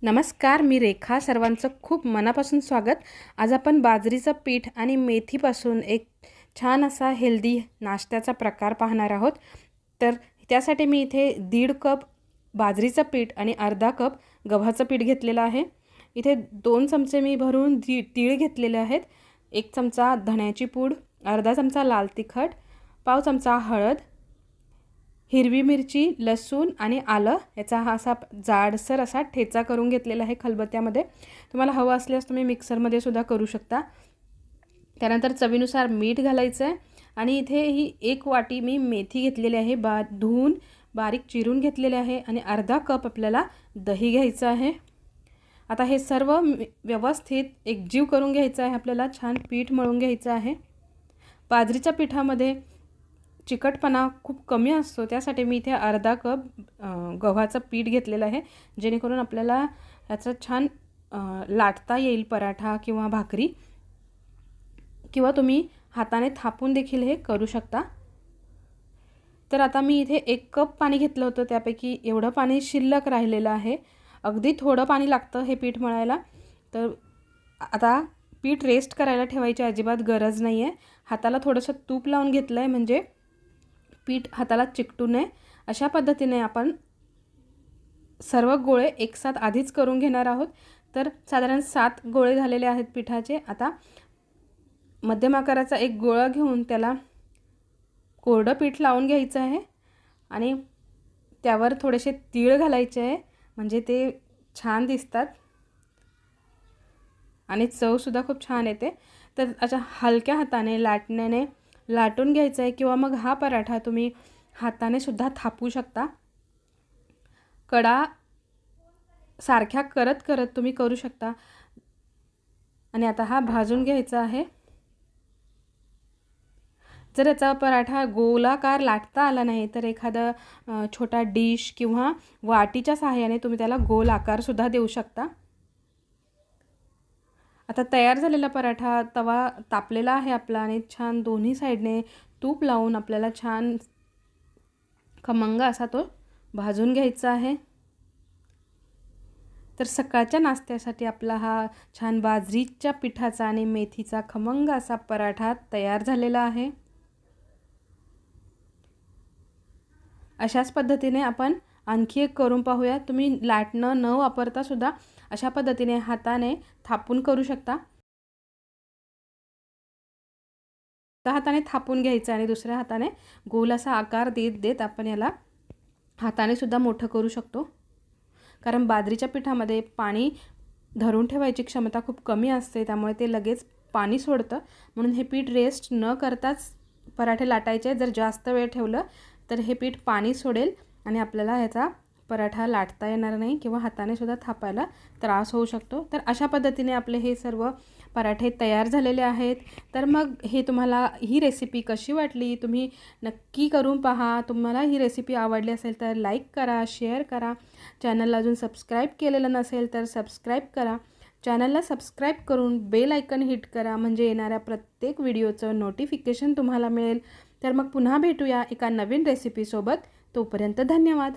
नमस्कार, मी रेखा. सर्वांचं खूप मनापासून स्वागत. आज आपण बाजरीचं पीठ आणि मेथीपासून एक छान असा हेल्दी नाश्त्याचा प्रकार पाहणार आहोत. तर त्यासाठी मी इथे 1.5 कप बाजरीचं पीठ आणि अर्धा कप गव्हाचं पीठ घेतलेलं आहे. इथे 2 चमचे मी भरून तीळ घेतलेले आहेत. 1 चमचा धण्याची पूड, अर्धा चमचा लाल तिखट, पाव चमचा हळद, हिरवी मिरची, लसूण आणि आलं याचा हा असा जाडसर असा ठेचा करून घेतलेला आहे खलबत्त्यामध्ये. तुम्हाला हवं असल्यास तुम्ही मिक्सरमध्ये सुद्धा करू शकता. त्यानंतर चवीनुसार मीठ घालायचं आहे आणि इथे ही 1 वाटी मी मेथी घेतलेली आहे, धुवून बारीक चिरून घेतलेले आहे आणि अर्धा कप आपल्याला दही घ्यायचं आहे. आता हे सर्व व्यवस्थित एकजीव करून घ्यायचं आहे. आपल्याला छान पीठ मळून घ्यायचं आहे. बाजरीच्या पिठामध्ये चिकटपणा खूप कमी असतो, त्यासाठी मी इथे अर्धा कप गव्हाचं पीठ घेतलेलं आहे, जेणेकरून आपल्याला याचं छान लाटता येईल पराठा किंवा भाकरी, किंवा तुम्ही हाताने थापून देखील हे करू शकता. तर आता मी इथे 1 कप पाणी घेतलं होतं, त्यापैकी एवढं पाणी शिल्लक राहिलेलं आहे. अगदी थोडं पाणी लागतं हे पीठ मळायला. तर आता पीठ रेस्ट करायला ठेवायची अजिबात गरज नाही आहे. हाताला थोडंसं तूप लावून घेतलं आहे, म्हणजे पीठ हाताला चिकटू नये. अशा पद्धतीने आपण सर्व गोळे एकसाथ आधीच करून घेणार आहोत. तर साधारण 7 गोळे झालेले आहेत पिठाचे. आता मध्यम आकाराचा एक गोळा घेऊन त्याला कोरडं पीठ लावून घ्यायचं आहे आणि त्यावर थोडेसे तीळ घालायचे आहे, म्हणजे ते छान दिसतात आणि चवसुद्धा खूप छान येते. तर अशा हलक्या हाताने लाटण्याने लाटून घ्यायचं आहे, किंवा मग हा पराठा तुम्ही हाताने सुद्धा थापू शकता. कडा सारख्या करत करत तुम्ही करू शकता. आणि आता हा भाजून घ्यायचा आहे. जर याचा पराठा गोलाकार लाटता आला नाही तर एखादा छोटा डिश किंवा वाटीच्या सहाय्याने तुम्ही त्याला गोल आकारसुद्धा देऊ शकता. आता तयार झालेला पराठा, तवा तापलेला आहे आपला आणि छान दोन्ही साईडने तूप लावून आपल्याला छान खमंग असा तो भाजून घ्यायचा आहे. तर सकाळच्या नाश्त्यासाठी आपला हा छान बाजरीच्या पिठाचा आणि मेथीचा खमंग असा पराठा तयार झालेला आहे. अशाच पद्धतीने आपण आणखी एक करून पाहूया. तुम्ही लाटणं न वापरता सुद्धा अशा पद्धतीने हाताने थापून करू शकता. एका हाताने थापून घ्यायचं आणि दुसऱ्या हाताने गोल असा आकार देत देत आपण याला हाताने सुद्धा मोठं करू शकतो. कारण बाजरीच्या पिठामध्ये पाणी धरून ठेवायची क्षमता खूप कमी असते, त्यामुळे ते लगेच पाणी सोडतं. म्हणून हे पीठ रेस्ट न करताच पराठे लाटायचे. जर जास्त वेळ ठेवलं तर हे पीठ पाणी सोडेल आणि आपल्याला ह्याचा पराठा लाटता येणार नाही, किंवा हाताने सुद्धा थापायला त्रास होऊ शकतो. तर अशा पद्धतीने आपले हे सर्व पराठे तयार झालेले आहेत. तर मग हे तुम्हाला ही रेसिपी कशी वाटली, तुम्ही नक्की करून पहा. तुम्हाला ही रेसिपी आवडली असेल तर लाईक करा, शेअर करा. चॅनलला अजून सबस्क्राईब केलेलं नसेल तर सबस्क्राईब करा. चॅनलला सबस्क्राईब करून बेल आयकन हिट करा, म्हणजे येणाऱ्या प्रत्येक व्हिडिओचं नोटिफिकेशन तुम्हाला मिळेल. तर मग पुन्हा भेटूया एका नवीन रेसिपीसोबत. तोपर्यंत धन्यवाद.